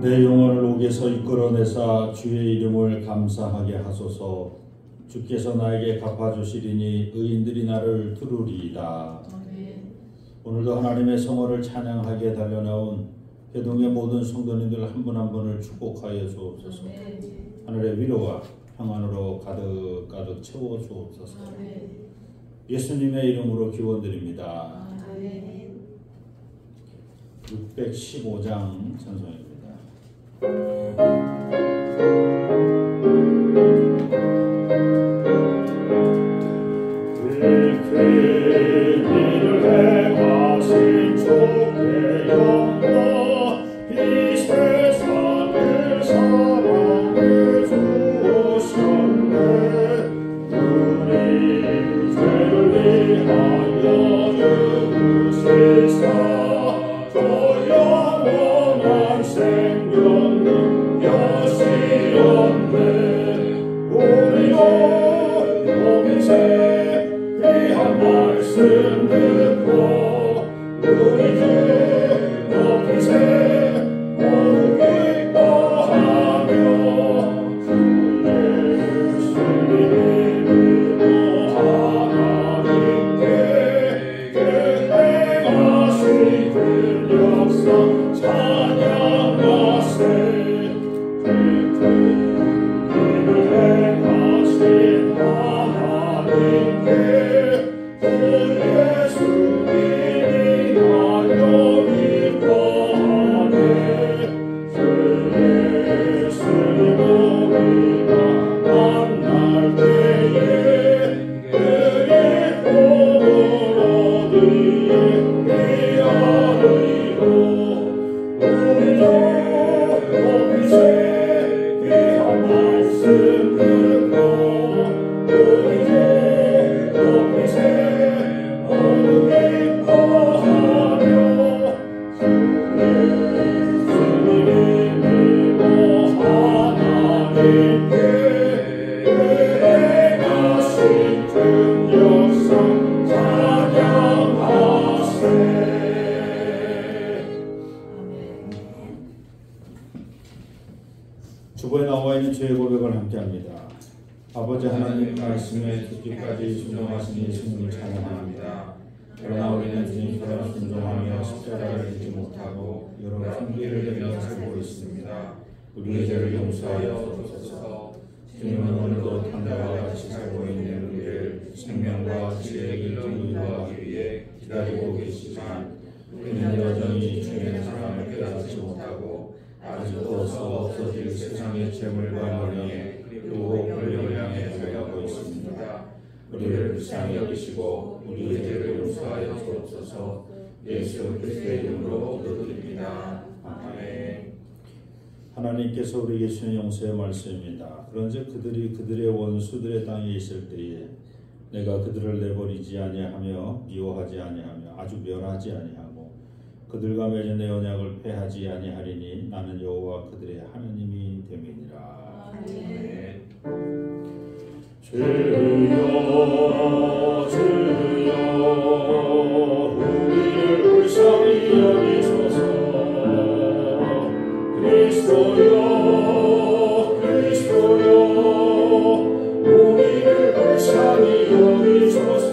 내 영혼을 옥에서 이끌어내사 주의 이름을 감사하게 하소서. 주께서 나에게 갚아주시리니 의인들이 나를 들으리이다. 오늘도 하나님의 성호를 찬양하게 달려나온 회동의 모든 성도님들 한 분 한 분을 축복하여 주옵소서. 하늘의 위로와 평안으로 가득 채워 주옵소서. 예수님의 이름으로 기원드립니다. 615장 찬송입니다. 일을 행하신 주의 영광 이 세상을 사랑해 주셨네. 우리 죄를 위하여 죽으시사 영원한 생명을 여시었네. 우리도 용세 귀한 말씀 듣고 우리 주 높이세 모두 기뻐하며 주 예수님의 이름으로 하나님께 행하신 그 역사 찬양하세. 일을 행하신 하나님께 주 예수님이 나여 기뻐하네. 주 예수님 우리가 만날 때에 그의 복을 얻으에 미안하리로. 우리도 높이세 귀한 말씀 듣고 우리도 높이세 모두 기뻐하며 주님의 이름으로 하나님께 행하신 큰 역사 찬양하세. 주보에 나와 있는 죄의 고백을 함께합니다. 아버지 하나님 말씀에 듣기까지 순종하신 예수님을 찬양합니다. 그러나 우리는 주님처럼 순종하며 십자가를 지지 못하고 여러 핑계를 대며 살고 있습니다. 우리의 죄를 용서하여 주옵소서. 주님은 오늘도 당자와 같이 살고 있는 우리를 생명과 지혜의 길로 인도하기 위해 기다리고 계시지만 우리는 여전히 주님의 사랑을 깨닫지 못하고 아직도 썩어 없어질 세상의 재물과 명예 그리고 권력을 향해 달려가고 있습니다. 우리를 불쌍히 여기시고 우리의 죄를 용서하여 주옵소서. 예수 그리스도의 이름으로 기도드립니다. 아멘. 하나님께서 우리에게 주신 용서의 말씀입니다. 그런즉 그들이 그들의 원수들의 땅에 있을 때에 내가 그들을 내버리지 아니하며 미워하지 아니하며 아주 멸하지 아니하고 그들과 맺은 내 언약을 폐하지 아니하리니 나는 여호와 그들의 하나님이 됨이니라. 아멘. 주여 주여 우리를 불쌍히 여기소서. 그리스도여 그리스도여 우리를 불쌍히 여기소서.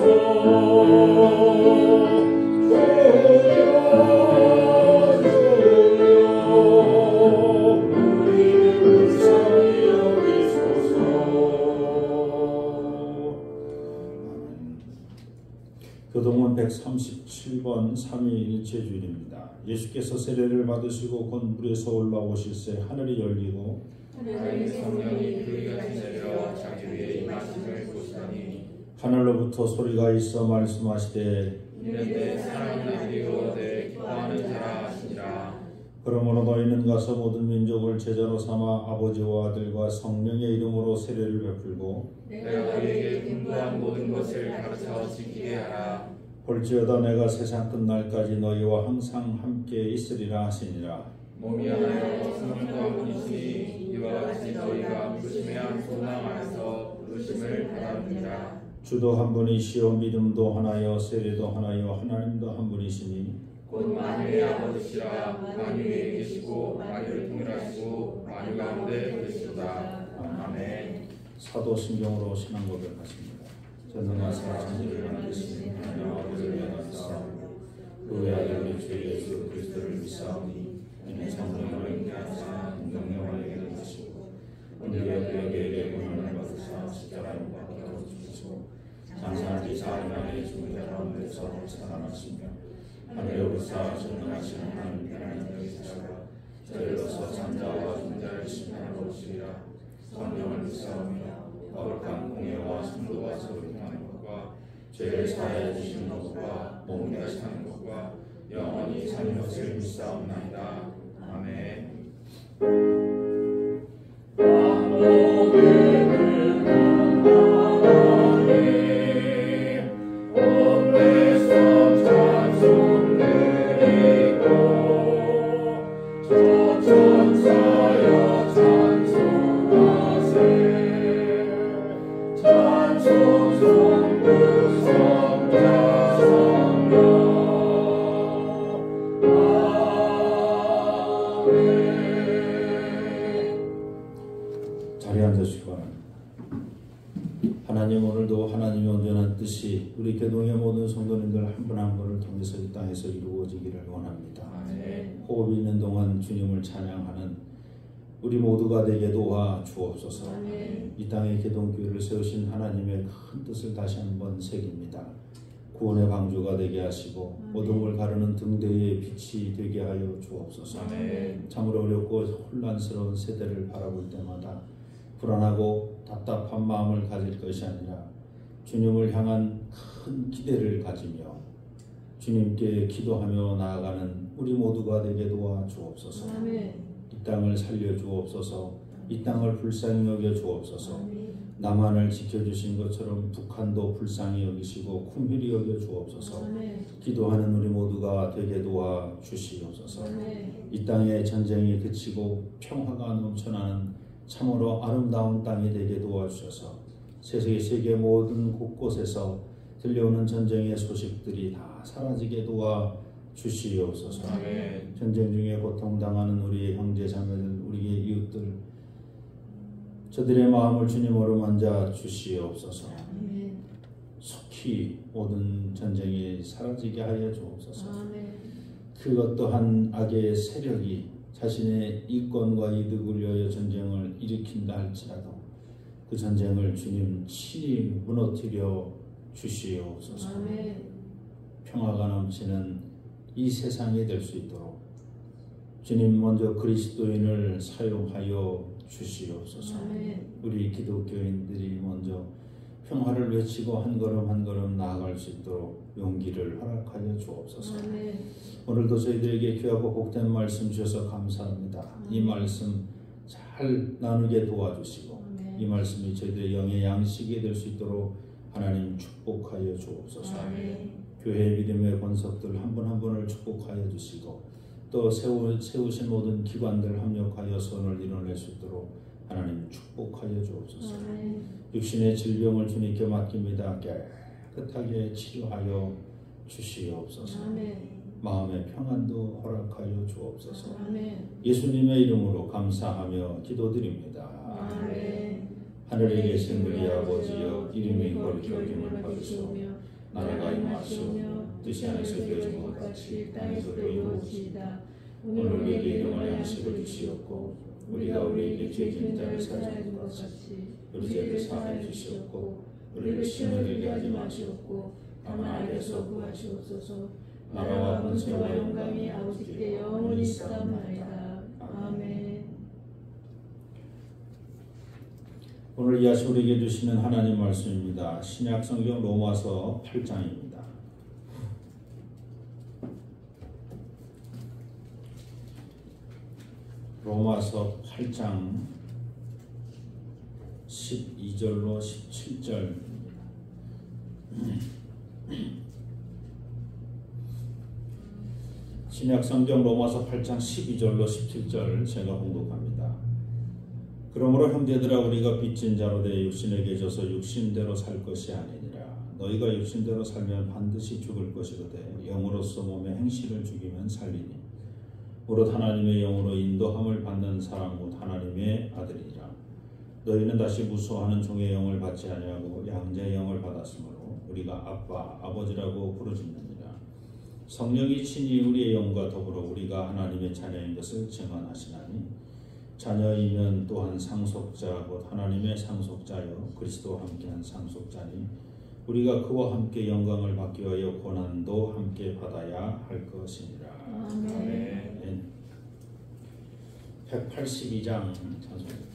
교동은 137번 삼위일체주일입니다. 예수께서 세례를 받으시고 곧 물에서 올라오실새 하늘이 열리고 성령이 불같이 내려 자기 위에 임하심을 보시더니 하늘로부터 소리가 있어 말씀하시되 이는 내 사랑하는 아들이요 내 기뻐하는 자라 하시니라. 그러므로 너희는 가서 모든 민족을 제자로 삼아 아버지와 아들과 성령의 이름으로 세례를 베풀고 내가 너희에게 분부한 모든 것을 가르쳐 지키게 하라. 볼지어다 내가 세상 끝날까지 너희와 항상 함께 있으리라 하시니라. 몸이 하나여 성령과 한 분이시니 이와 같이 너희가 부르심의 한 소망 안에서 부르심을 받았느니라. 주도 한 분이시요 믿음도 하나요 세례도 하나요 하나님도 한 분이시니 곧 만유의 아버지시라. 만유 위에 계시고 만유를 통일하시고 만유 가운데 계시도다. 아멘. 사도신경으로 신앙 고백하십니다. 전능하사 천지를 만드신 하나님 아버지를 믿사오고 그의 아들 우리 주 예수 그리스도를 믿사오니 이는 성령으로 인하사 공동령을 이기는 것이고 은혜와 그에게 구원을 받으사 십자가에 못 박혀 죽으시고 장사한 지 4일 만에 죽은 자 가운데서 살아나시며 하늘에 오르사 전능하신 하나님 하나님의 계시다가 저희로서 산자와 중자를 심판하러 오시리라. 성령을 믿사오며 거룩한 공예와 성도와 소리하는 것과 죄를 사하여 주시는 것과 몸이 다시 사는 것과 영원히 사는 것을 믿사옵나이다. 아멘. 자리에 앉으시기 바랍니다. 하나님, 오늘도 하나님의 온전한 뜻이 우리 교동의 모든 성도님들 한 분 한 분을 통해서 이 땅에서 이루어지기를 원합니다. 아멘. 호흡이 있는 동안 주님을 찬양하는 우리 모두가 되게 도와 주옵소서. 아멘. 이 땅에 교동교회를 세우신 하나님의 큰 뜻을 다시 한번 새깁니다. 구원의 방주가 되게 하시고 어둠을 가르는 등대의 빛이 되게 하여 주옵소서. 아멘. 참으로 어렵고 혼란스러운 세대를 바라볼 때마다 불안하고 답답한 마음을 가질 것이 아니라 주님을 향한 큰 기대를 가지며 주님께 기도하며 나아가는 우리 모두가 되게 도와 주옵소서. 아멘. 이 땅을 살려 주옵소서. 이 땅을 불쌍히 여겨 주옵소서. 아멘. 남한을 지켜주신 것처럼 북한도 불쌍히 여기시고 쿵휼히 여겨 주옵소서. 아멘. 기도하는 우리 모두가 되게 도와 주시옵소서. 아멘. 이 땅에 전쟁이 그치고 평화가 넘쳐나는 참으로 아름다운 땅이 되게 도와주셔서 세계 모든 곳곳에서 들려오는 전쟁의 소식들이 다 사라지게 도와 주시옵소서. 아멘. 전쟁 중에 고통당하는 우리 형제 자매들, 우리의 이웃들, 저들의 마음을 주님 어루만져 주시옵소서. 아멘. 속히 모든 전쟁이 사라지게 하여 주옵소서. 아멘. 그것 또한 악의 세력이 자신의 이권과 이득을 위하여 전쟁을 일으킨다 할지라도 그 전쟁을 주님 친히 무너뜨려 주시옵소서. 아멘. 평화가 넘치는 이 세상이 될 수 있도록 주님 먼저 그리스도인을 사용하여 주시옵소서. 아멘. 우리 기독교인들이 먼저 평화를 외치고 한 걸음 한 걸음 나아갈 수 있도록 용기를 허락하여 주옵소서. 아멘. 오늘도 저희들에게 귀하고 복된 말씀 주셔서 감사합니다. 이 말씀 잘 나누게 도와주시고 아멘. 이 말씀이 저희들의 영의 양식이 될 수 있도록 하나님 축복하여 주옵소서. 아멘. 교회 믿음의 권석들 한 분 한 분을 축복하여 주시고 또 세우신 모든 기관들 합력하여 선을 이뤄낼 수 있도록 하나님 축복하여 주옵소서. 아멘. 육신의 질병을 주님께 맡깁니다. 깨끗하게 치료하여 주시옵소서. 아멘. 마음의 평안도 허락하여 주옵소서. 아멘. 예수님의 이름으로 감사하며 기도드립니다. 아멘. 하늘에 계신 우리 아버지여, 이름이 거룩히 여김을 받으시오며 나라가 임하시오며 뜻이 하늘에서 이루어진 것 같이 땅에서도 이루어지이다. 오늘 우리에게 일용할 양식을 주시옵고 우리가 우리에게 죄 지은 자를 사하여 준 것 같이 우리 죄를 사하여 주시옵고 우리를 시험에 들게 하지 마시옵고 다만 악에서 구하시옵소서. 나라와 권세와 영광이 아버지께 영원히 있사옵나이다. 아멘. 오늘 이 아침 우리에게 주시는 하나님 말씀입니다. 신약 성경 로마서 8장입니다. 로마서 8장 12절로 17절. 신약성경 로마서 8장 12절로 17절 제가 봉독합니다. 그러므로 형제들아 우리가 빚진 자로 되어 육신에게 져서 육신대로 살 것이 아니니라. 너희가 육신대로 살면 반드시 죽을 것이로되 영으로서 몸의 행실을 죽이면 살리니 오롯 하나님의 영으로 인도함을 받는 사람 곧 하나님의 아들이라. 너희는 다시 무수하는 종의 영을 받지 아니하고 양자의 영을 받았으므로 우리가 아빠 아버지라고 부르짖느니라. 성령이 친히 우리의 영과 더불어 우리가 하나님의 자녀인 것을 증언하시나니 자녀이면 또한 상속자 곧 하나님의 상속자여 그리스도와 함께한 상속자니 우리가 그와 함께 영광을 받기 위하여 고난도 함께 받아야 할 것이니라. 아멘. 182장 찬송.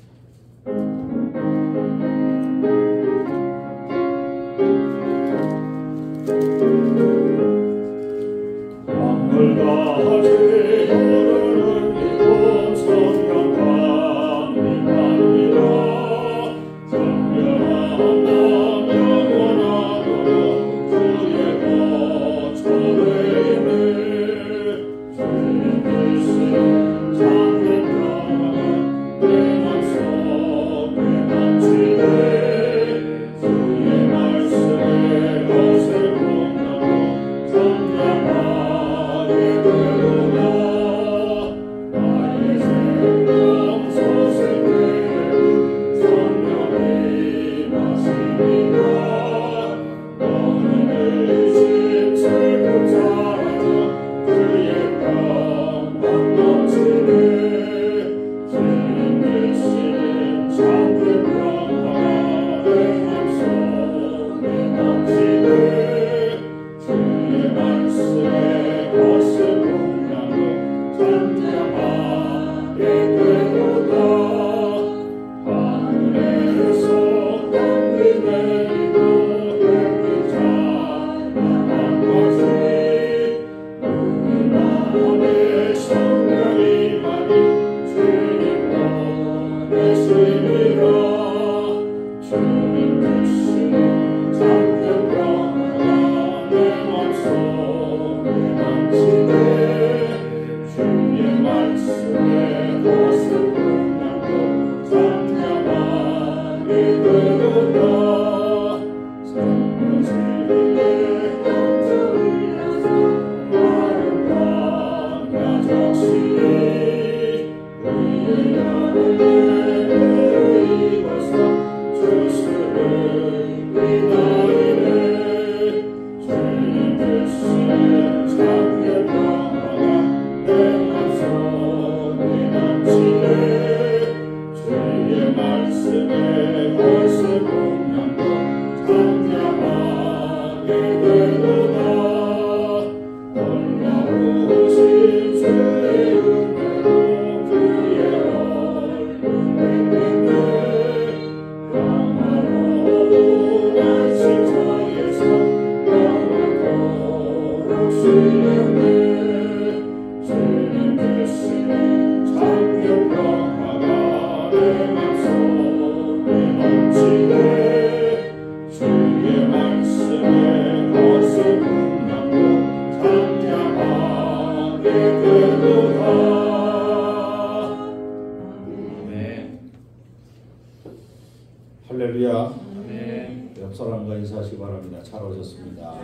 할렐루야. 네. 옆 사람과 인사하시기 바랍니다. 잘 오셨습니다.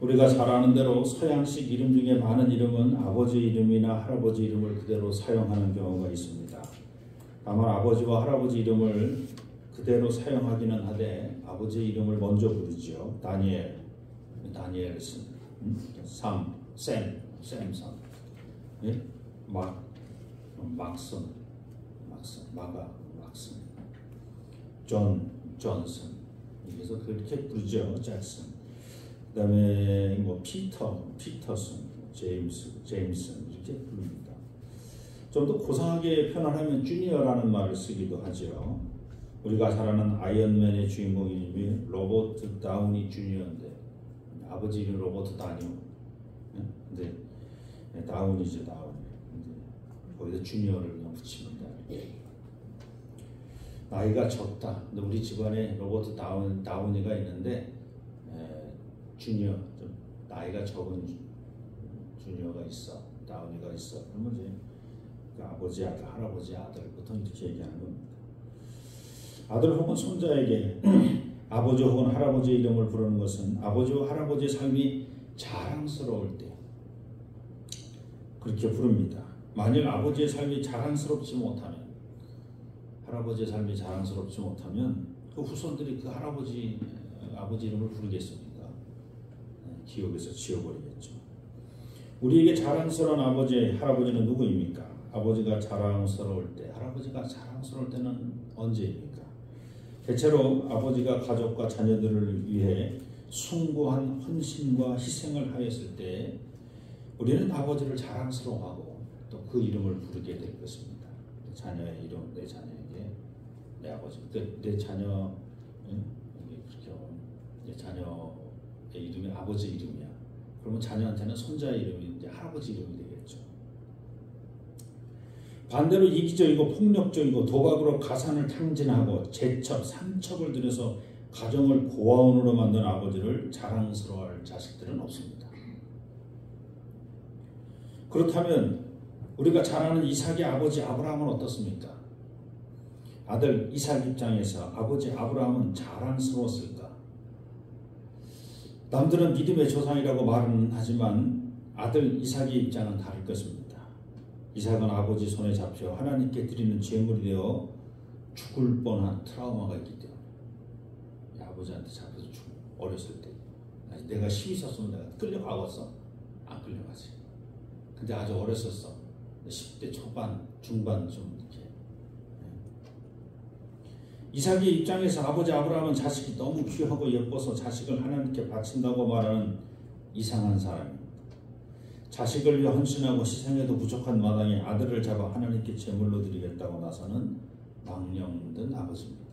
우리가 잘 아는 대로 서양식 이름 중에 많은 이름은 아버지 이름이나 할아버지 이름을 그대로 사용하는 경우가 있습니다. 다만 아버지와 할아버지 이름을 그대로 사용하기는 하되 아버지 이름을 먼저 부르죠. 다니엘, 다니엘슨, 샘, 예? 막슨, 존슨. 그래서 그렇게 부르죠. 잭슨. 그다음에 뭐 피터슨, 제임슨 이렇게 부릅니다. 좀 더 고상하게 표현하면 주니어라는 말을 쓰기도 하죠. 우리가 잘 아는 아이언맨의 주인공 이름이 로버트 다우니 주니어인데 아버지 이름 로버트 다니오. 근데 다운이죠, 다운. 거기다 주니어를 그냥 붙입니다. 나이가 적다. 근데 우리 집안에 로버트 다운이가 있는데 주니어, 좀 나이가 적은 주니어가 있어, 다운이가 있어. 그러면 이제 그 아버지, 아들, 할아버지, 아들 보통 이렇게 얘기하는 겁니다. 아들 혹은 손자에게 아버지 혹은 할아버지의 이름을 부르는 것은 아버지와 할아버지의 삶이 자랑스러울 때 그렇게 부릅니다. 만일 아버지의 삶이 자랑스럽지 못하면, 할아버지의 삶이 자랑스럽지 못하면 그 후손들이 그 아버지 이름을 부르겠습니까? 기억에서 지워버리겠죠. 우리에게 자랑스러운 아버지, 할아버지는 누구입니까? 아버지가 자랑스러울 때, 할아버지가 자랑스러울 때는 언제입니까? 대체로 아버지가 가족과 자녀들을 위해 숭고한 헌신과 희생을 하였을 때 우리는 아버지를 자랑스러워하고 또 그 이름을 부르게 될 것입니다. 자녀의 이름, 내 자녀에게 내 아버지, 내 자녀, 그렇게 내 자녀의 이름이 아버지 이름이야. 그러면 자녀한테는 손자의 이름이 이제 할아버지 이름이 되겠죠. 반대로 이기적이고 폭력적이고 도박으로 가산을 탕진하고 재첩, 삼첩을 들여서 가정을 고아원으로 만든 아버지를 자랑스러워할 자식들은 없습니다. 그렇다면 우리가 잘 아는 이삭의 아버지 아브라함은 어떻습니까? 아들 이삭 입장에서 아버지 아브라함은 자랑스러웠을까? 남들은 믿음의 조상이라고 말은 하지만 아들 이삭의 입장은 다를 것입니다. 이삭은 아버지 손에 잡혀 하나님께 드리는 제물이 되어 죽을 뻔한 트라우마가 있기 때문에 아버지한테 잡혀서 어렸을 때 내가 힘이 있었으면 내가 끌려가겠어? 안 끌려가지. 근데 아주 어렸었어. 10대 초반, 중반 좀 이렇게. 이삭의 입장에서 아버지 아브라함은 자식이 너무 귀하고 예뻐서 자식을 하나님께 바친다고 말하는 이상한 사람입니다. 자식을 위해 헌신하고 희생해도 부족한 마당에 아들을 잡아 하나님께 제물로 드리겠다고 나서는 망령된 아버지입니다.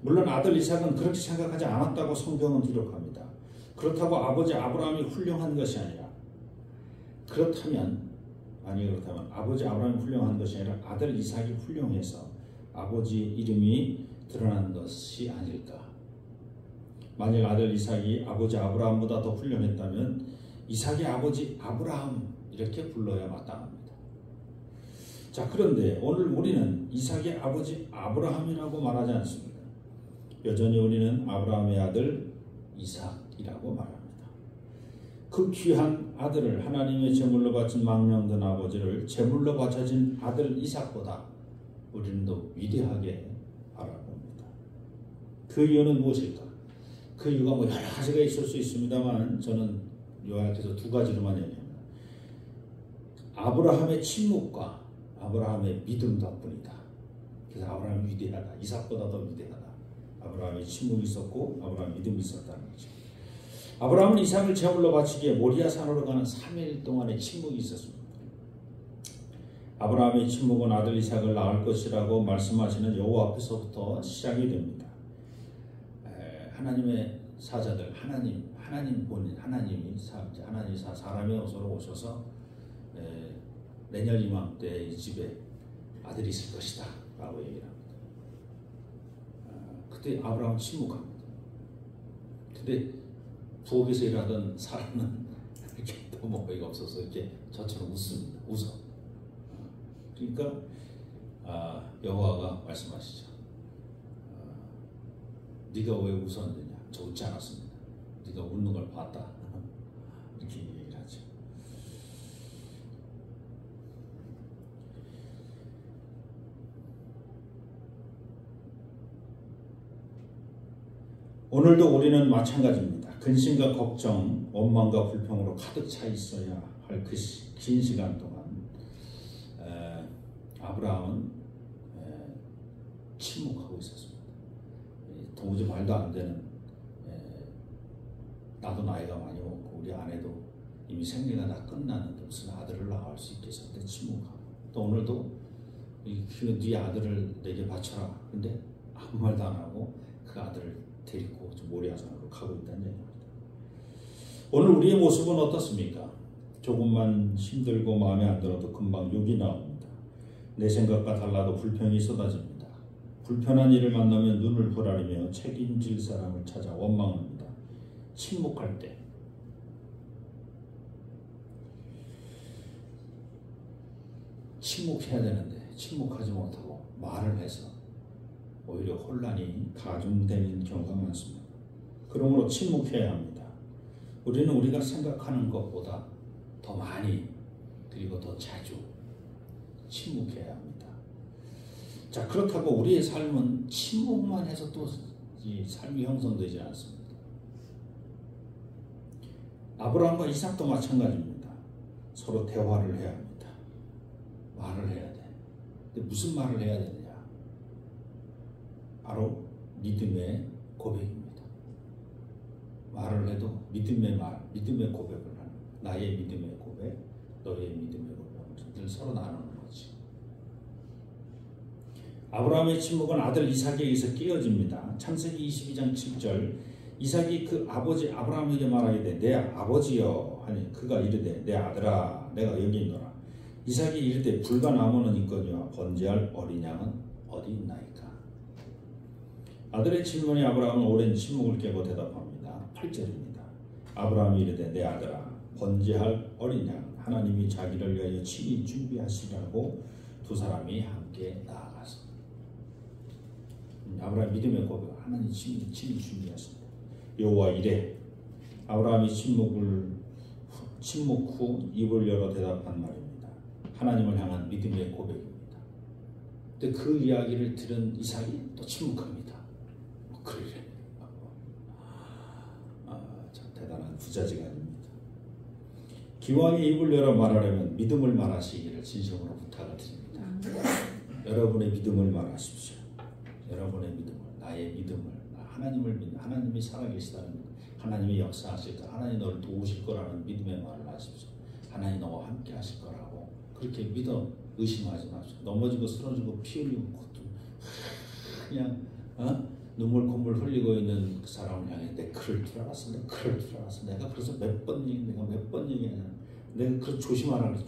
물론 아들 이삭은 그렇게 생각하지 않았다고 성경은 기록합니다. 그렇다고 아버지 아브라함이 훌륭한 것이 아니라 그렇다면 아버지 아브라함이 훌륭한 것이 아니라 아들 이삭이 훌륭해서 아버지 이름이 드러난 것이 아닐까. 만일 아들 이삭이 아버지 아브라함보다 더 훌륭했다면 이삭의 아버지 아브라함 이렇게 불러야 마땅합니다. 자, 그런데 오늘 우리는 이삭의 아버지 아브라함이라고 말하지 않습니다. 여전히 우리는 아브라함의 아들 이삭이라고 말합니다. 그 귀한 아들을 하나님의 제물로 바친 망령된 아버지를 제물로 바쳐진 아들 이삭보다 우리는 더 위대하게 바라봅니다. 그 이유는 무엇일까? 그 이유가 여러 가지가 있을 수 있습니다만 저는 요약해서 두 가지로만 얘기합니다. 아브라함의 침묵과 아브라함의 믿음 덕분이다. 그래서 아브라함이 위대하다. 이삭보다 더 위대하다. 아브라함의 침묵이 있었고 아브라함의 믿음이 있었다는 거죠. 아브라함은 이삭을 제물로 바치기에 모리아 산으로 가는 3일 동안의 침묵이 있었습니다. 아브라함의 침묵은 아들 이삭을 낳을 것이라고 말씀하시는 여호와 앞에서부터 시작이 됩니다. 하나님의 사자들, 하나님 본인, 하나님이 사람의 옷으로 오셔서 내년 이맘때 이 집에 아들이 있을 것이다 라고 얘기를 합니다. 그때 아브라함은 침묵합니다. 근데 부엌에서 일하던 사람은 이렇게 너무 어이가 없어서 이렇게 저처럼 웃습니다. 웃어. 그러니까 여호와가 말씀하시죠. 네가 왜 웃었느냐? 저 웃지 않았습니다. 네가 웃는 걸 봤다. 이렇게 얘기를 하죠. 오늘도 우리는 마찬가지입니다. 근심과 걱정, 원망과 불평으로 가득 차 있어야 할 그 긴 시간 동안 아브라함은 침묵하고 있었습니다. 도무지 말도 안 되는, 나도 나이가 많이 먹고 우리 아내도 이미 생리가 다 끝났는데 무슨 아들을 낳을 수 있겠어. 침묵하고 또 오늘도 네 아들을 내게 바쳐라. 근데 아무 말도 안 하고 그 아들을 데리고 모리아산으로 가고 있다는 얘기입니다. 오늘 우리의 모습은 어떻습니까? 조금만 힘들고 마음에 안 들어도 금방 욕이 나옵니다. 내 생각과 달라도 불평이 쏟아집니다. 불편한 일을 만나면 눈을 부라리며 책임질 사람을 찾아 원망합니다. 침묵할 때 침묵해야 되는데 침묵하지 못하고 말을 해서 오히려 혼란이 가중되는 경우가 많습니다. 그러므로 침묵해야 합니다. 우리는 우리가 생각하는 것보다 더 많이 그리고 더 자주 침묵해야 합니다. 자, 그렇다고 우리의 삶은 침묵만 해서 또 이 삶이 형성되지 않습니다. 아브라함과 이삭도 마찬가지입니다. 서로 대화를 해야 합니다. 말을 해야 돼. 근데 무슨 말을 해야 되느냐? 바로 믿음의 고백입니다. 말을 해도 믿음의 말, 믿음의 고백을 하는, 나의 믿음의 고백, 너의 믿음의 고백을 늘 서로 나누는 거지. 아브라함의 침묵은 아들 이삭에 의해서 깨어집니다. 창세기 22장 7절, 이삭이 그 아버지 아브라함에게 말하기를 내 아버지여 하니 그가 이르되 내 아들아 내가 여기 있노라. 이삭이 이르되 불과 나무는 있거니와 번제할 어린 양은 어디 있나이까. 아들의 질문에 아브라함은 오랜 침묵을 깨고 대답합니다. 8절입니다. 아브라함이 이르되 내 아들아 번제할 어린 양 하나님이 자기를 위하여 친히 준비하시라고 두 사람이 함께 나아가서 아브라함 믿음의 고백 하나님 친히 준비하십니다. 여호와 이래 아브라함이 침묵 후 입을 열어 대답한 말입니다. 하나님을 향한 믿음의 고백입니다. 근데 그 이야기를 들은 이삭이 또 침묵합니다. 그래. 참 대단한 부자지간입니다. 기왕에 입을 열어 말하려면 믿음을 말하시기를 진심으로 부탁을 드립니다. 여러분의 믿음을 말하십시오. 여러분의 믿음을, 나의 믿음을, 하나님을 믿는, 하나님이 살아계시다는 믿음, 하나님이 역사하실 거, 하나님 너를 도우실 거라는 믿음의 말을 하십시오. 하나님 너와 함께 하실 거라고 그렇게 믿어 의심하지 마십시오. 넘어지고 쓰러지고 피 흘리고 그냥 눈물 콧물 흘리고 있는 그 사람을 향해 내 그럴 줄 알았어, 내가 그래서 몇 번 얘기하냐, 내가 그 조심하라 그랬지.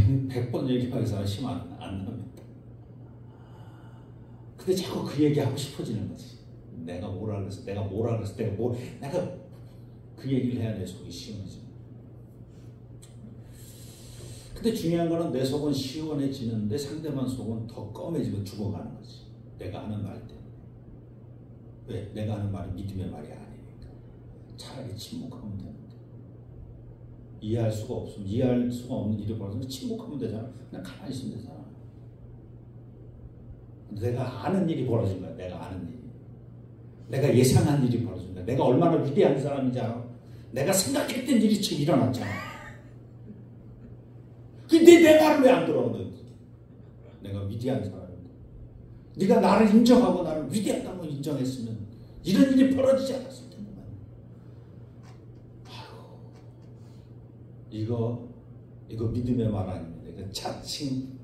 100번 얘기하기 사람 힘 안 납니다. 근데 자꾸 그 얘기하고 싶어지는 거지. 내가 그 얘기를 해야 내 속이 시원해져. 근데 중요한 거는 내 속은 시원해지는데 상대방 속은 더 검해지고 죽어가는 거지. 내가 하는 말 때문에. 왜? 내가 하는 말이 믿음의 말이 아니니까. 차라리 침묵하면 되는데. 이해할 수가 없는 일이 벌어지면 침묵하면 되잖아. 그냥 가만히 있으면 되잖아. 내가 아는 일이 벌어진 거야. 내가 아는 일이. 내가 예상한 일이 벌어진 거야. 내가 얼마나 위대한 사람인지 알아? 내가 생각했던 일이 지금 일어났잖아. 근데 내 말을 왜 안 들어? 내가 위대한 사람인데. 네가 나를 인정하고 나를 위대하다고 인정했으면 이런 일이 벌어지지 않았을 텐데. 이거 믿음의 말 아닙니다. 이거 자칭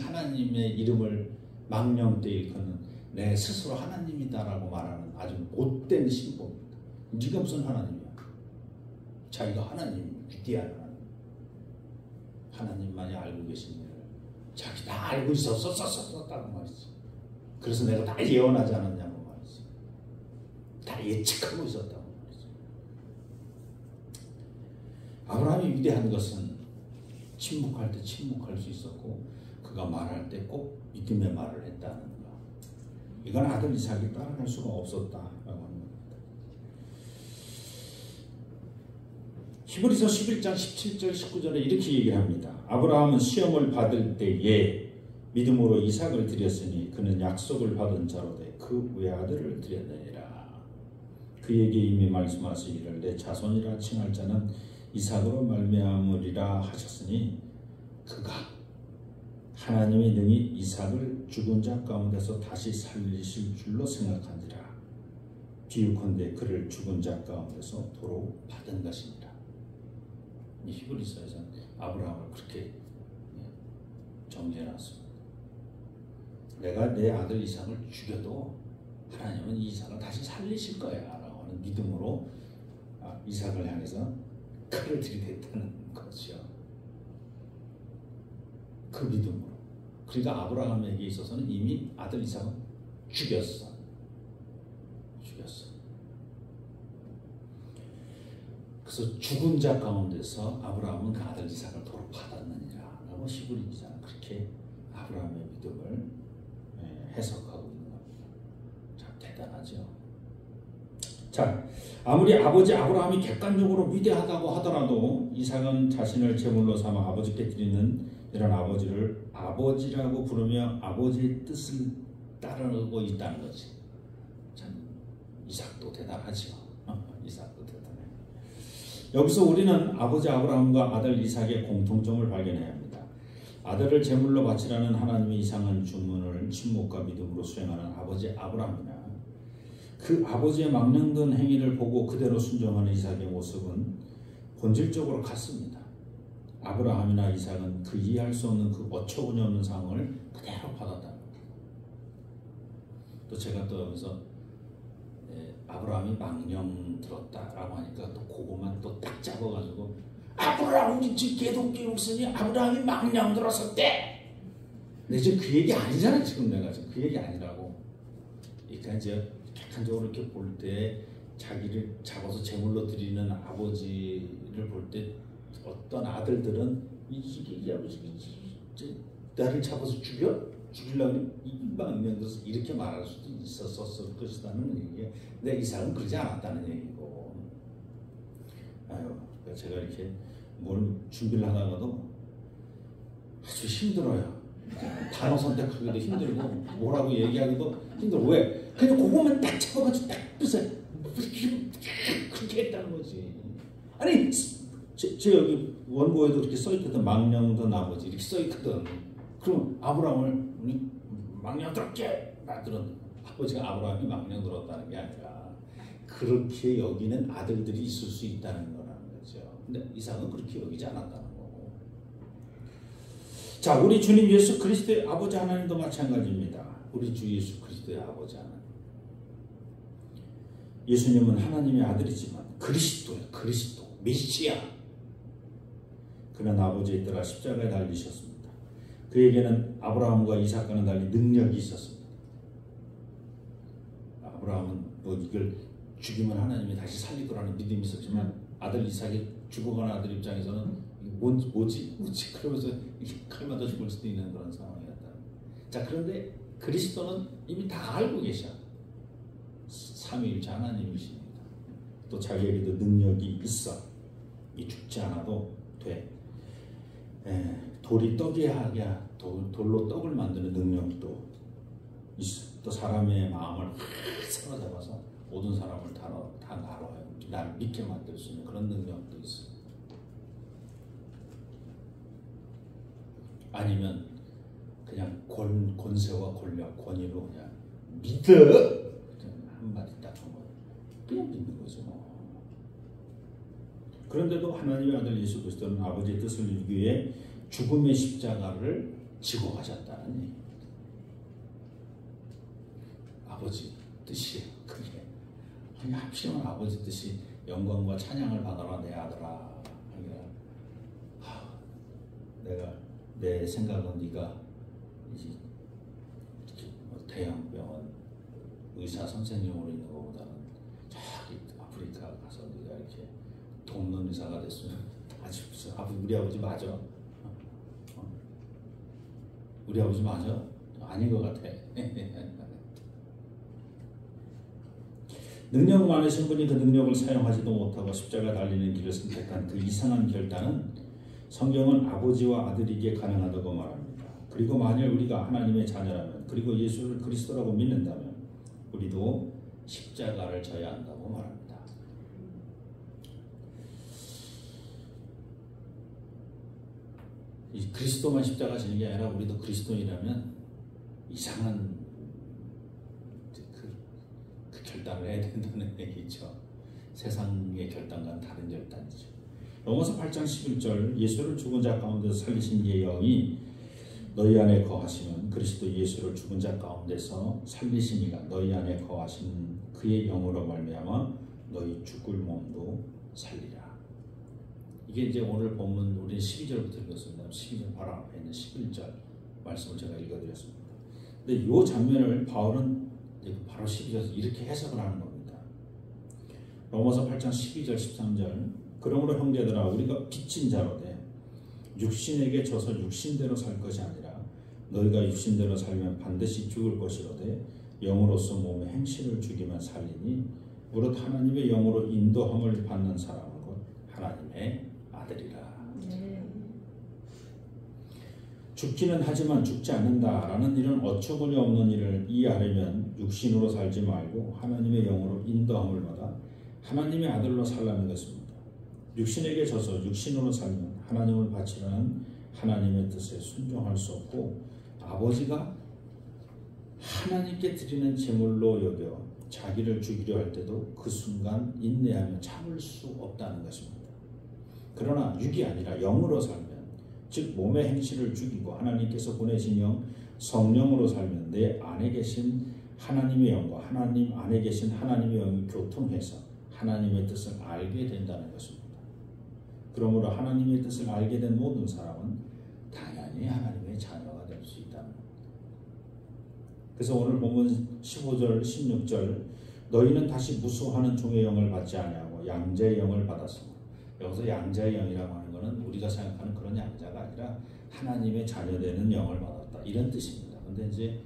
하나님의 이름을 망령되이 일컫는 내 스스로 하나님이다라고 말하는 아주 못된 신보입니다. 네가 무슨 하나님이야? 자기가 하나님, 위대한 하나님만이 알고 계신 일을 자기 다 알고 있었어 썼다고 말이지. 그래서 내가 다 예언하지 않았냐고 말이지. 다 예측하고 있었다고 말이지. 아브라함이 위대한 것은 침묵할 때 침묵할 수 있었고 그가 말할 때 꼭 믿음의 말을 했다는 것. 이건 아들 이삭이 따라갈 수가 없었다라고 하는 겁니다. 히브리서 11장 17절 19절에 이렇게 얘기를 합니다. 아브라함은 시험을 받을 때에 믿음으로 이삭을 드렸으니 그는 약속을 받은 자로 돼 그 외아들을 드렸느니라. 그에게 이미 말씀하시기를 내 자손이라 칭할 자는 이삭으로 말미암으리라 하셨으니 그가 하나님이 능히 이삭을 죽은 자 가운데서 다시 살리실 줄로 생각하니라. 비유컨대 그를 죽은 자 가운데서 도로 받은 것이니라. 이 히브리서에서는 아브라함을 그렇게 정죄해놨습니다. 내가 내 아들 이삭을 죽여도 하나님은 이삭을 다시 살리실 거야 라고 하는 믿음으로 이삭을 향해서 칼을 들이댔다는 거죠. 그 믿음으로. 그러니까 아브라함에게 있어서는 이미 아들 이삭은 죽였어. 그래서 죽은 자 가운데서 아브라함은 그 아들 이삭을 도로 받았느니라 라고 시브리 기자는 그렇게 아브라함의 믿음을 해석하고 있는 겁니다. 참 대단하죠. 자, 아무리 아버지 아브라함이 객관적으로 위대하다고 하더라도 이삭은 자신을 제물로 삼아 아버지께 드리는 이런 아버지를 아버지라고 부르며 아버지의 뜻을 따르고 있다는 거지. 참 이삭도 대단하죠. 이삭도 대단해. 여기서 우리는 아버지 아브라함과 아들 이삭의 공통점을 발견해야 합니다. 아들을 제물로 바치라는 하나님의 이상한 주문을 침묵과 믿음으로 수행하는 아버지 아브라함이나 그 아버지의 망령된 행위를 보고 그대로 순종하는 이삭의 모습은 본질적으로 같습니다. 아브라함이나 이삭은 그 이해할 수 없는 그 어처구니 없는 상황을 그대로 받았다. 또 제가 또 여기서 아브라함이 망령 들었다라고 하니까 또 그것만 또 딱 잡아가지고 아브라함이 개독기록서니 아브라함이 망령 들었었대. 근데 지금 그 얘기 아니잖아. 지금 내가 지금 그 얘기 아니라고. 그러니까 이제 객관적으로 이렇게 볼 때 자기를 잡아서 제물로 드리는 아버지를 볼 때 어떤 아들들은 이 아버지 나를 잡아서 죽이려고 망령 들어서 이렇게 말할 수도 있었을 것이라는 얘기에 근데 이삭은 그러지 않았다는 얘기고. 제가 이렇게 뭘 준비를 하다가도 아주 힘들어요. 단어 선택하기도 힘들고 뭐라고 얘기하기도 힘들어. 왜? 그냥 그것만 딱 잡아가지고 딱 부숴 그렇게 했다는 거지. 아니 제 여기 원고에도 그렇게 써있거든. 망령던 아버지 이렇게 써있거든. 그럼 아브라함을 망령 들었게 만드는 아버지가 아브라함이 망령 들었다는 게 아니라 그렇게 여기는 아들들이 있을 수 있다는 거라는 거죠. 근데 이삭은 그렇게 여기지 않았다는 거고. 자, 우리 주님 예수 그리스도의 아버지 하나님도 마찬가지입니다. 우리 주 예수 그리스도의 아버지 하나님. 예수님은 하나님의 아들이지만 그리스도, 메시아. 그는 아버지의 따라 십자가에 달리셨습니다. 그에게는 아브라함과 이삭과는 달리 능력이 있었습니다. 아브라함은 뭐 이걸 죽이면 하나님이 다시 살릴 거라는 믿음이 있었지만 아들 이삭이 죽어가는 아들 입장에서는 뭐지? 그러면서 칼 맞아 죽을 수도 있는 그런 상황이었다. 자, 그런데 그리스도는 이미 다 알고 계셔. 삼위일체 하나님이십니다. 또 자기에게도 능력이 있어. 이 죽지 않아도 돼. 돌이 떡이 하게 돌로 떡을 만드는 능력도 있어. 또 사람의 마음을 사로잡아서 모든 사람을 다 나눠요. 나를 믿게 만들 수 있는 그런 능력도 있어. 아니면 그냥 권세와 권력, 권위로 그냥 믿어. 한마디 딱 하면 그냥 믿는 거죠. 그런데도 하나님의 아들 예수 그리스도는 아버지의 뜻을 이루기 위해 죽음의 십자가를 지고 가셨다는 얘기입니다. 아버지 뜻이에요. 그게 아니 합치면 아버지 뜻이 영광과 찬양을 받아라 내 아들아. 내가 내 생각은 네가 이제 대형 병원 의사 선생님으로 있는 것보다는 저기 아프리카 가서 네가 이렇게 돕는 의사가 됐으면 아주 우리 아버지 맞아? 우리 아버지 맞아? 아닌 것 같아. 능력 많으신 분이 그 능력을 사용하지도 못하고 십자가 달리는 길을 선택한 그 이상한 결단은 성경은 아버지와 아들에게 가능하다고 말합니다. 그리고 만일 우리가 하나님의 자녀라면 그리고 예수를 그리스도라고 믿는다면 우리도 십자가를 져야 한다고 말합니다. 이 그리스도만 십자가 지는 게 아니라 우리도 그리스도인이라면 이상한 그 결단을 해야 된다는 얘기죠. 세상의 결단과는 다른 결단이죠. 로마서 8장 11절 예수를 죽은 자 가운데서 살리신 이의 영이 너희 안에 거하시면 그리스도 예수를 죽은 자 가운데서 살리시니가 너희 안에 거하신 그의 영으로 말미암아 너희 죽을 몸도 살리라. 이게 이제 오늘 본문 우리 12절부터 읽었습니다. 12절 바로 앞에 있는 11절 말씀을 제가 읽어드렸습니다. 근데 이 장면을 바울은 바로 12절에서 이렇게 해석을 하는 겁니다. 로마서 8장 12절 13절 그러므로 형제들아 우리가 빚진 자로 돼 육신에게 져서 육신대로 살 것이 아니라 너희가 육신대로 살면 반드시 죽을 것이로되 영으로서 몸의 행실을 죽이면 살리니 무릇 하나님의 영으로 인도함을 받는 사람은 곧 하나님의 아들이라. 죽기는 하지만 죽지 않는다라는 일은 어처구니 없는 일을 이해하려면 육신으로 살지 말고 하나님의 영으로 인도함을 받아 하나님의 아들로 살라는 것입니다. 육신에게 져서 육신으로 살면 하나님을 바치라는 하나님의 뜻에 순종할 수 없고 아버지가 하나님께 드리는 제물로 여겨 자기를 죽이려 할 때도 그 순간 인내하며 참을 수 없다는 것입니다. 그러나 육이 아니라 영으로 살면 즉 몸의 행실을 죽이고 하나님께서 보내신 영 성령으로 살면 내 안에 계신 하나님의 영과 하나님 안에 계신 하나님의 영이 교통해서 하나님의 뜻을 알게 된다는 것입니다. 그러므로 하나님의 뜻을 알게 된 모든 사람은 당연히 하나님의 자녀가 될 수 있다는 겁니다. 그래서 오늘 본문 15절 16절 너희는 다시 무수하는 종의 영을 받지 아니하고 양자의 영을 받았으므로 여기서 양자의 영이라고 하는 것은 우리가 생각하는 그런 양자가 아니라 하나님의 자녀되는 영을 받았다 이런 뜻입니다. 근데 이제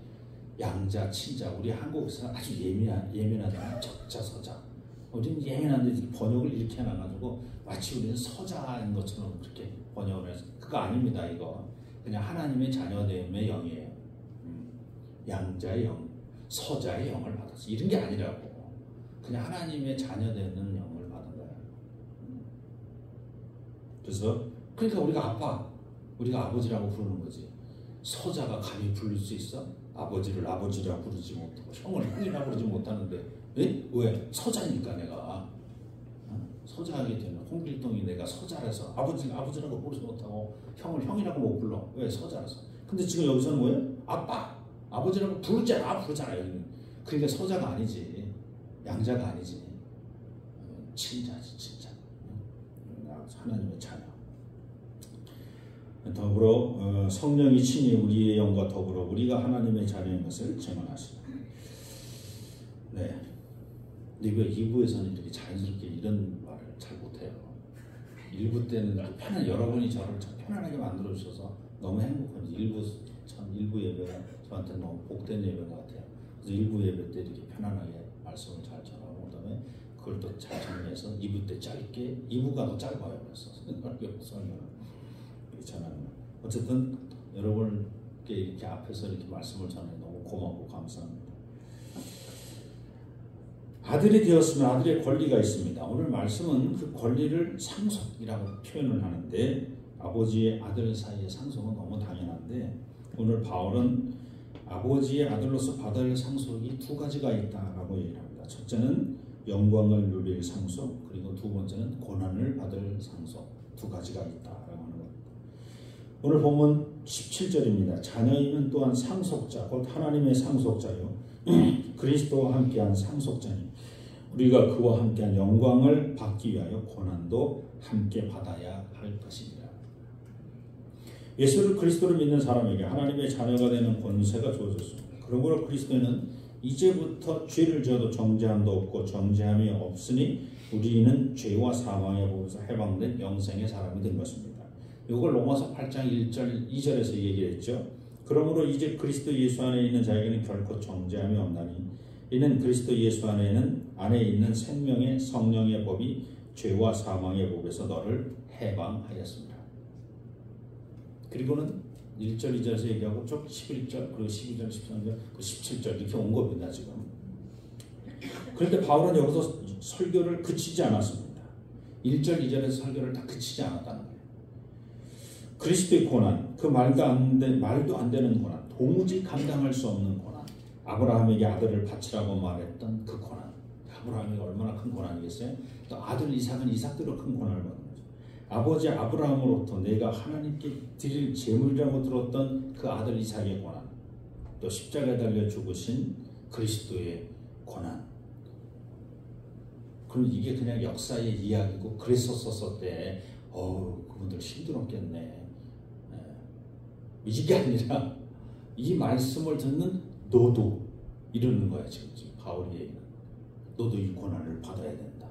양자, 친자 우리 한국에서 아주 예민하다 적자, 서자 우리는 예민한데 번역을 이렇게 해놔가지고 마치 우리는 서자인 것처럼 그렇게 번역을 해서 그거 아닙니다. 이거 그냥 하나님의 자녀됨의 영이에요. 양자의 영, 서자의 영을 받았어 이런 게 아니라고 그냥 하나님의 자녀되는 영을 받은 거야. 그래서 그러니까 우리가 아버지라고 부르는 거지. 서자가 감히 부를 수 있어? 아버지를 아버지라 부르지 못하고 형을 형이라 부르지 못하는데 왜? 서자니까 내가 서자하게 되면 홍길동이 내가 서자라서 아버지라고 부르지 못하고 형을 형이라고 못 불러. 왜? 서자라서. 근데 지금 여기서는 뭐예요? 아버지라고 부르잖아 여기는. 그러니까 서자가 아니지 양자가 아니지 친자지 친자. 하나님의 자녀. 더불어 성령이 친히 우리의 영과 더불어 우리가 하나님의 자녀인 것을 증언하시라. 네. 근데 왜 2부에서는 이렇게 자연스럽게 이런 말을 잘 못해요. 1부 때는 여러분이 저를 참 편안하게 만들어 주셔서 너무 행복합니다. 1부 예배가 저한테 너무 복된 예배인 것 같아요. 그래서 1부 예배 때 이렇게 편안하게 말씀을 잘 전하고 그다음에 그걸 또 잘 정리해서 2부 때 짧게 2부가 더 짧아요. 그래서 설명을 전하는 어쨌든 여러분께 이렇게 앞에서 이렇게 말씀을 전해 너무 고맙고 감사합니다. 아들이 되었으면 아들의 권리가 있습니다. 오늘 말씀은 그 권리를 상속이라고 표현을 하는데 아버지의 아들 사이의 상속은 너무 당연한데 오늘 바울은 아버지의 아들로서 받을 상속이 두 가지가 있다라고 얘기를 합니다. 첫째는 영광을 누릴 상속 그리고 두 번째는 고난을 받을 상속 두 가지가 있다라고 하는 겁니다. 오늘 본문 17절입니다. 자녀이면 또한 상속자 곧 하나님의 상속자요 그리스도와 함께한 상속자니 우리가 그와 함께한 영광을 받기 위하여 고난도 함께 받아야 할 것입니다. 예수를 그리스도를 믿는 사람에게 하나님의 자녀가 되는 권세가 주어졌습니다. 그러므로 그리스도는 이제부터 죄를 지어도 정죄함도 없고 정죄함이 없으니 우리는 죄와 사망의 법에서 해방된 영생의 사람이 된 것입니다. 이걸 로마서 8장 1절 2절에서 얘기했죠. 그러므로 이제 그리스도 예수 안에 있는 자에게는 결코 정죄함이 없나니 이는 그리스도 예수 안에 있는 생명의 성령의 법이 죄와 사망의 법에서 너를 해방하였습니다. 그리고는 1절 2절에서 얘기하고 쭉 11절 그리고 12절 13절 17절 이렇게 온 겁니다. 지금. 그런데 바울은 여기서 설교를 그치지 않았습니다. 1절 2절에서 설교를 다 그치지 않았다는 거예요. 그리스도의 고난, 그 말도 안 되는 고난, 도무지 감당할 수 없는 고난, 아브라함에게 아들을 바치라고 말했던 그 고난, 아브라함이 얼마나 큰 고난이겠어요? 또 아들 이삭은 이삭대로 큰 고난을 받는 거죠. 아버지 아브라함으로부터 내가 하나님께 드릴 제물이라고 들었던 그 아들 이삭의 고난, 또 십자가에 달려 죽으신 그리스도의 고난. 그럼 이게 그냥 역사의 이야기고 그랬었을 때 그분들 힘들었겠네. 이게 아니라 이 말씀을 듣는 너도 이러는 거야. 지금 바울이 얘기는. 너도 이 고난을 받아야 된다.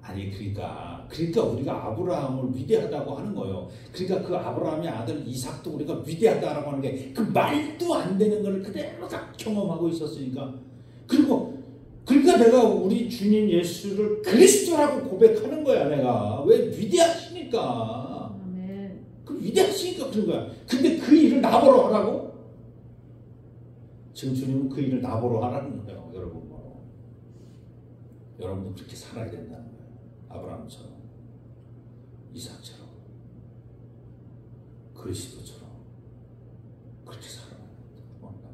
아니 그러니까 우리가 아브라함을 위대하다고 하는 거예요. 그러니까 그 아브라함의 아들 이삭도 우리가 위대하다라고 하는 게 그 말도 안 되는 걸 그대로 다 경험하고 있었으니까. 그러니까 내가 우리 주님 예수를 그리스도라고 고백하는 거야. 내가 왜 위대하시니까. 아멘. 그 위대하시니까 그런 거야. 근데 그 일을 나보러 하라고? 지금 주님은 그 일을 나보러 하라는 거예요. 여러분 여러분도 그렇게 살아야 된다는 거예요. 아브라함처럼, 이삭처럼, 그리스도처럼 그렇게 살아야 된다.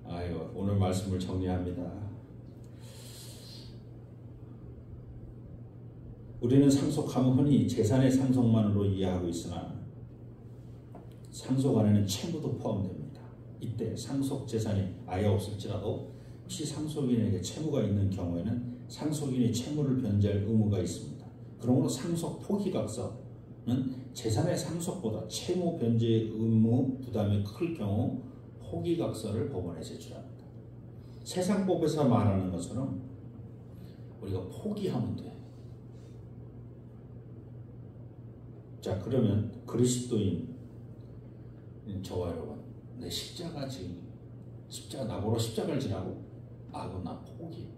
아유, 오늘 말씀을 정리합니다. 우리는 상속함을 흔히 재산의 상속만으로 이해하고 있으나 상속 안에는 채무도 포함됩니다. 이때 상속 재산이 아예 없을지라도 혹시 상속인에게 채무가 있는 경우에는 상속인이 채무를 변제할 의무가 있습니다. 그러므로 상속 포기각서는 재산의 상속보다 채무 변제의 의무 부담이 클 경우 포기각서를 법원에 제출합니다. 세상법에서 말하는 것처럼 우리가 포기하면 돼. 자, 그러면 그리스도인 저와 여러분, 내 십자가 나보러 십자가를 지라고? 그럼 나 포기.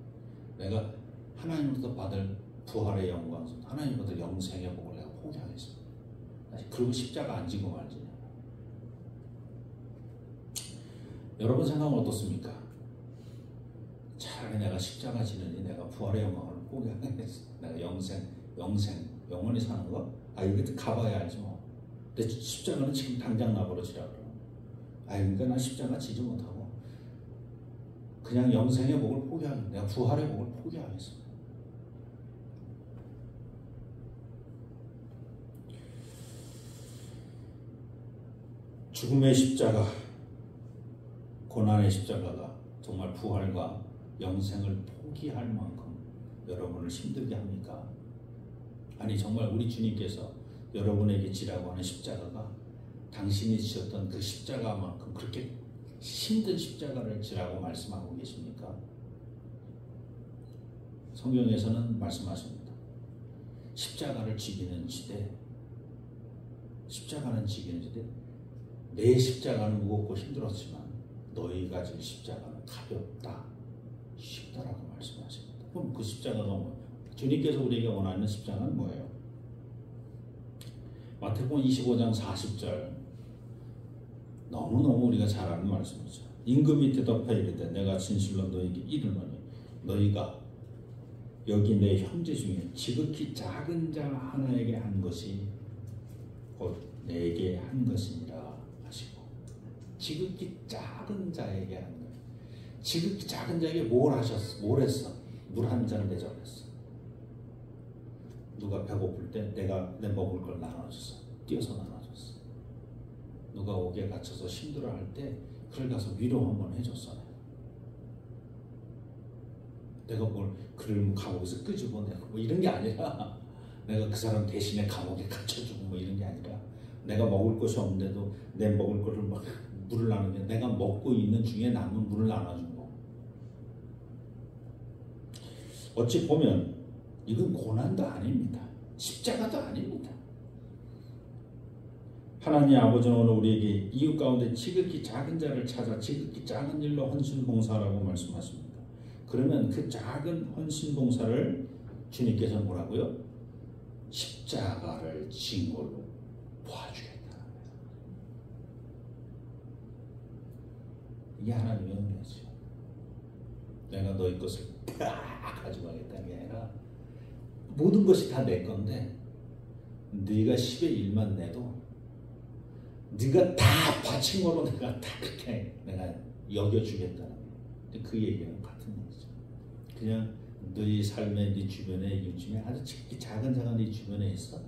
내가 하나님으로부터 받을 부활의 영광, 하나님으로부터 영생의 복을 내가 포기하겠습니다. 그리고 십자가 안 지고 말지. 여러분 생각은 어떻습니까? 차라리 내가 십자가 지느니 내가 부활의 영광을 포기하겠어. 내가 영생, 영원히 사는 거? 이것도 가봐야 알지 뭐. 근데 십자가는 지금 당장 나보러 지라 그래. 그러니까 나 십자가 지지 못하고 그냥 영생의 복을 포기하겠다. 내가 부활의 복을 포기하겠습니다. 죽음의 십자가, 고난의 십자가가 정말 부활과 영생을 포기할 만큼 여러분을 힘들게 합니까? 아니 정말 우리 주님께서 여러분에게 지라고 하는 십자가가 당신이 지었던 그 십자가만큼 그렇게 힘든 십자가를 지라고 말씀하고 계십니까? 성경에서는 말씀하십니다. 십자가를 지기는 지되, 십자가는 지기는 지되 내 십자가는 무겁고 힘들었지만 너희가 질 십자가는 가볍다, 쉽다라고 말씀하십니다. 그럼 그 십자가가 뭐예요? 주님께서 우리에게 원하는 십자가는 뭐예요? 마태복음 25장 40절, 너무너무 우리가 잘 아는 말씀이죠. 임금이 대답하여 이르되 내가 진실로 너희에게 이르노니 너희가 여기 내 형제 중에 지극히 작은 자 하나에게 한 것이 곧 내게 한 것이니라 하시고, 지극히 작은 자에게 한 거예요. 지극히 작은 자에게 뭘 했어? 물 한 잔을 대접했어. 누가 배고플 때 내가 내 먹을 걸 나눠줬어. 띄어서 나눠줬어. 누가 옥에 갇혀서 힘들어할 때 그를 가서 위로 한번 해줬어. 내가 뭘 그를 감옥에서 끄집어내고 뭐 이런 게 아니라, 내가 그 사람 대신에 감옥에 갇혀주고 뭐 이런 게 아니라, 내가 먹을 것이 없는데도 내 먹을 거를 막 물을 나누게, 내가 먹고 있는 중에 남은 물을 나눠준 거. 어찌 보면 이건 고난도 아닙니다. 십자가도 아닙니다. 하나님 아버지는 오늘 우리에게 이웃 가운데 지극히 작은 자를 찾아 지극히 작은 일로 헌신봉사라고 말씀하십니다. 그러면 그 작은 헌신봉사를 주님께서 뭐라고요? 십자가를 진 걸로 보아주겠다는 거예요. 이게 하나님의 은혜죠. 내가 너희 것을 다 가져가겠다는 게 아니라 모든 것이 다 내 건데 네가 10의 1만 내도 네가 다 바친 거로 내가 다 그렇게 내가 여겨주겠다는 거예요. 그 얘기는 같은 얘기죠. 그냥 너희 삶의 네 주변에 이 중에 아주 작은 자가 네 주변에 있어.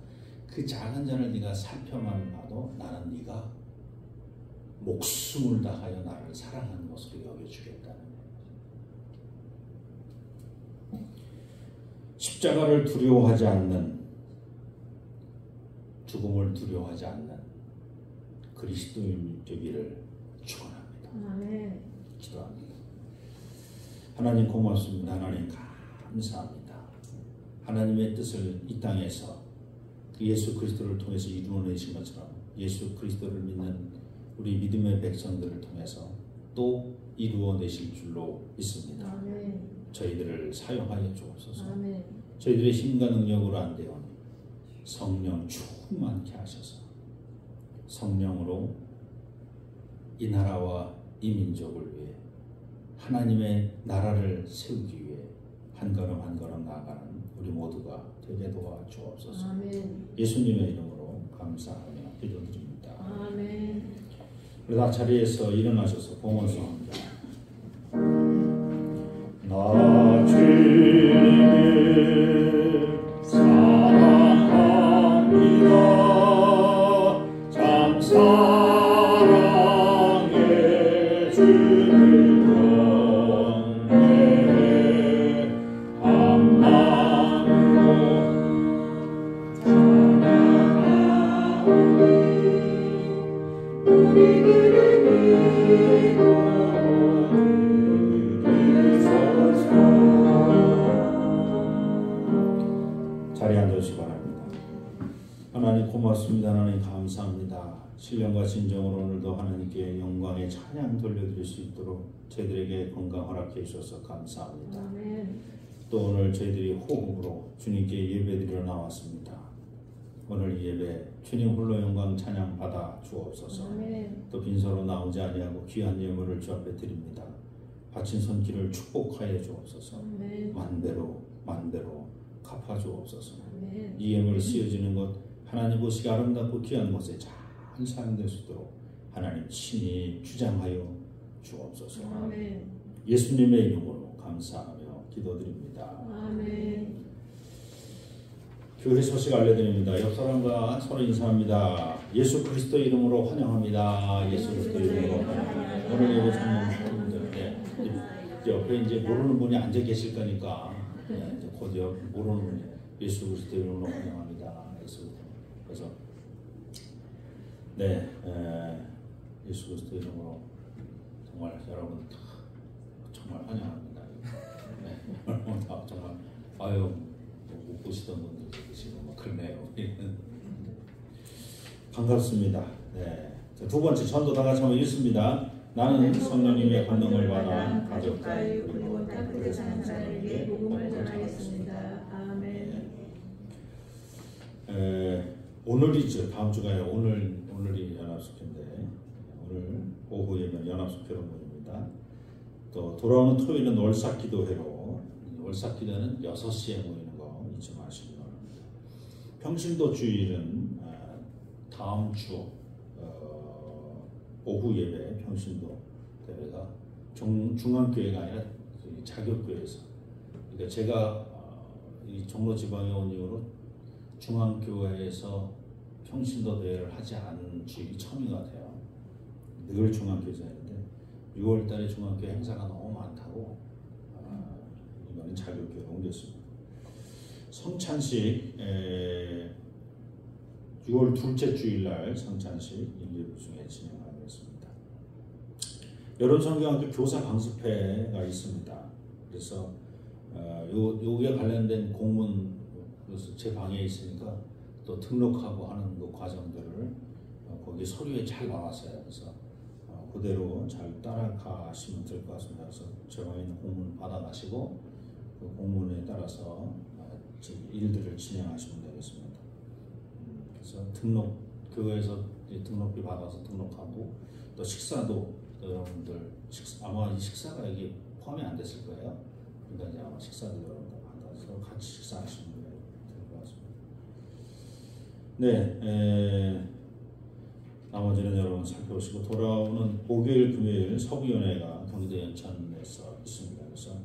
그 작은 자를 네가 살펴만 봐도 나는 네가 목숨을 다하여 나를 사랑하는 것으로 여겨주겠다는 거예요. 십자가를 두려워하지 않는, 죽음을 두려워하지 않는 그리스도인 되기를 축원합니다. 아멘. 기도합니다. 하나님 고맙습니다. 하나님 감사합니다. 하나님의 뜻을 이 땅에서 예수 그리스도를 통해서 이루어내신 것처럼 예수 그리스도를 믿는 우리 믿음의 백성들을 통해서 또 이루어내실 줄로 믿습니다. 아멘. 저희들을 사용하여 주옵소서. 아멘. 저희들의 힘과 능력으로 안 되오니 성령 충만케 하셔서 성령으로 이 나라와 이 민족을 위해 하나님의 나라를 세우기 위해 한 걸음 한 걸음 나아가는 우리 모두가 되게 도와주옵소서. 아멘. 예수님의 이름으로 감사하며 기도드립니다. 아멘. 그러다 자리에서 일어나셔서 봉헌성합니다. 나 주님을 사랑합니다. 참 사랑해 주는 영예 한마음으로 찬양하오니 우리 자리에 앉으시기 바랍니다. 하나님 고맙습니다. 하나님 감사합니다. 신령과 진정으로 오늘도 하나님께 영광의 찬양 돌려드릴 수 있도록 저희들에게 건강 허락해 주셔서 감사합니다. 아멘. 또 오늘 저희들이 호흡으로 주님께 예배드리러 나왔습니다. 오늘 이 예배 주님 홀로 영광 찬양 받아 주옵소서. 아멘. 또 빈서로 나오지 아니하고 귀한 예물을 주 앞에 드립니다. 바친 손길을 축복하여 주옵소서. 아멘. 만배로 갚아 주옵소서. 아멘. 이 예물이 쓰여지는 것 하나님 보시기 아름답고 귀한 곳에 잘 사용될 수 있도록 하나님 친히 주장하여 주옵소서. 아멘. 예수님의 이름으로 감사하며 기도드립니다. 아멘. 교회 소식 알려드립니다. 옆 사람과 서로 인사합니다. 예수 그리스도 이름으로 환영합니다. 예수 그리스도 이름으로 환영합니다. 오늘 예배 참여분들 옆에 이제 모르는 분이 앉아 계실 거니까 이제 곧 모르는 분이 예수 그리스도 이름으로 환영합니다. 그래서 네 예수 그리스도 이름으로 정말 여러분 정말 환영합니다. 네, 정말 아유. 못 보시던 분들 계시고 뭐 그러네요. 반갑습니다. 네. 두 번째 전도 다 같이 한번 읽습니다. 나는 성령님의 감동을 받아 가족들 그리고 땅끝에 사는 자에게 복음을 전하겠습니다. 아멘. 오늘이죠. 다음 주가 오늘이 연합숙회인데 오늘 오후 예배는 연합숙회로 모입니다. 또 돌아오는 토요일은 월삭기도회로 월삭기도는 6시에 모이는 잊지 마시기 바랍니다. 평신도 주일은 다음 주 오후 예배 평신도 대회가 중앙교회가 아니라 자격교회에서 그러니까 제가 이 종로 지방에 온 이후로 중앙교회에서 평신도 대회를 하지 않은 주일이 처음인 것 같아요. 늘 중앙교회에서 했는데 6월달에 중앙교회 행사가 너무 많다고 이번엔 자격교회로 옮겼습니다. 성찬식 6월 둘째 주일날 성찬식 1, 2부 중에 진행하겠습니다. 여론성경학교 교사 강습회가 있습니다. 그래서 요게 관련된 공문 그래서 제 방에 있으니까 또 등록하고 하는 그 과정들을 거기 서류에 잘 나왔어요. 그래서 그대로 잘 따라가시면 될 것 같습니다. 그래서 제 방에 있는 공문 받아가시고 그 공문에 따라서 일들을 진행하시면 되겠습니다. 그래서 교회에서 등록비 받아서 등록하고 또 식사도 여러분들 아마 이 식사가 여기 포함이 안 됐을 거예요. 그러니까 이제 아마 식사도 여러분들 받아서 같이 식사하시면 될 것 같습니다. 네, 나머지는 여러분 살펴보시고 돌아오는 목요일, 금요일 서부연회가 경기도 연천에서 있습니다. 그래서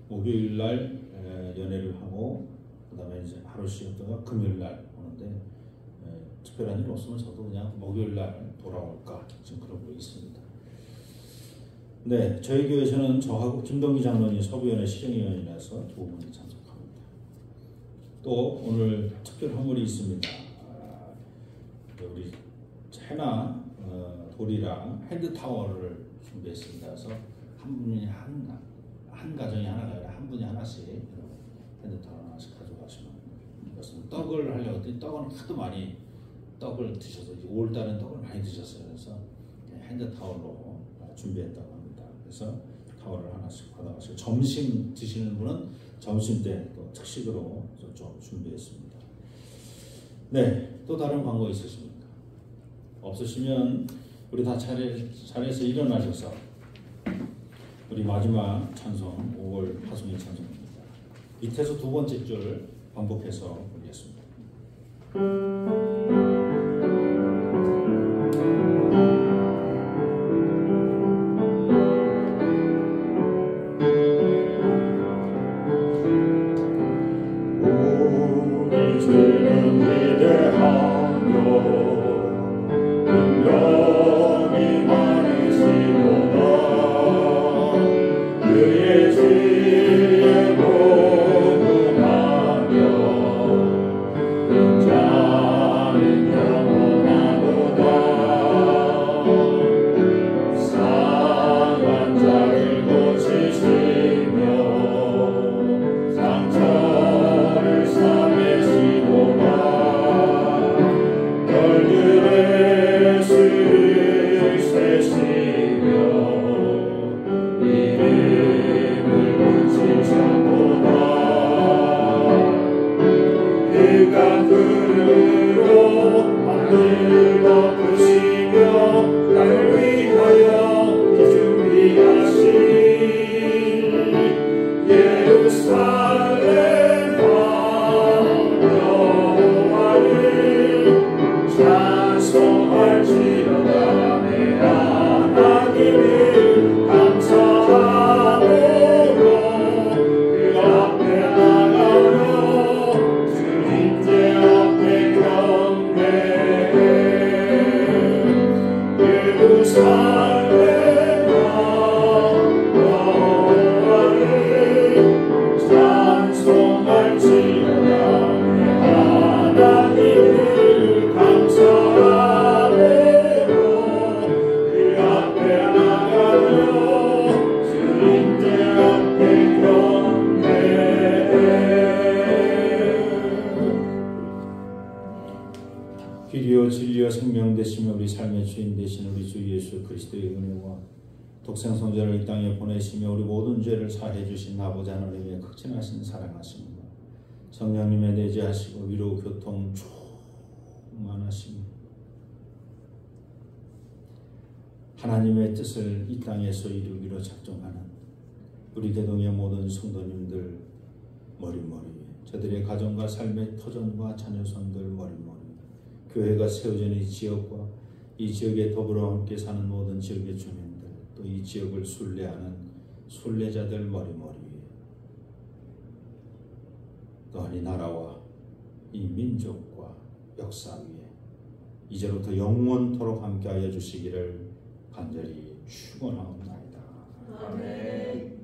목요일 날 연애를 하고 그다음에 이제 하루 쉬었다가 금요일 날 오는데 특별한 일 없으면 저도 그냥 목요일 날 돌아올까 지금 그러고 있습니다. 네, 저희 교회에서는 저하고 김동기 장로님 서부연회 시정위원이라서 두 분이 참석합니다. 또 오늘 특별 헌물이 있습니다. 우리 해나 돌이랑 핸드타워를 준비했습니다. 그래서 한 분이 한 가정이 하나가 아니라 한 분이 하나씩 핸드타워 하나씩 가져가시면 이것은 떡을 하려고 했더니 떡은 하도 많이 떡을 드셔서 5월달엔 떡을 많이 드셨어요. 그래서 핸드타워로 준비했다고 합니다. 그래서 타워를 하나씩 받아가시고 점심 드시는 분은 점심 때 또 특식으로 좀 준비했습니다. 네, 또 다른 광고 있으십니까? 없으시면 우리 다 자리에서 일어나셔서 우리 마지막 찬송 5월 파송의 찬송입니다. 밑에서 두 번째 줄 반복해서 부르겠습니다. 우리 주는 위대하며 능력이 많으시도다. 그의 지혜로 구하며 인자는 영원하도다. 상한 자를 고치시며 상처를 싸매시도다. 별들의 수를 세시며 이름을 붙이셨도다. 그가 구름으로 하늘을 덮으시며 날 위하여 준비하신 예루살렘 여호와를 찬송할지어다. 내 하나님을 감사함으로 그 앞에 나가며 주님께 앞에 경배해. 예루살렘 여호와를 찬송할지어다. 내 하나님을 감사함으로 그 앞에 나가며 주님께 앞에 경배해. 길이요 진리요 생명 되시며 우리 삶의 주인 되신 우리 주 예수 그리스도의 은혜와 독생성자를 이 땅에 보내시며 우리 모든 죄를 사해 주신 아버지 하나님의 극진하신 사랑하심과 성령님의 내재하시고 위로 교통 충만하심 하나님의 뜻을 이 땅에서 이루기로 작정하는 우리 대동의 모든 성도님들 머리머리 저들의 가정과 삶의 터전과 자녀손들 머리머리 교회가 세워진 이 지역과 이 지역에 더불어 함께 사는 모든 지역의 주민들 또 이 지역을 순례하는 순례자들 머리머리 또한 이 나라와 이 민족과 역사 위에 이제부터 영원토록 함께하여 주시기를 간절히 축원하옵나이다. 아멘.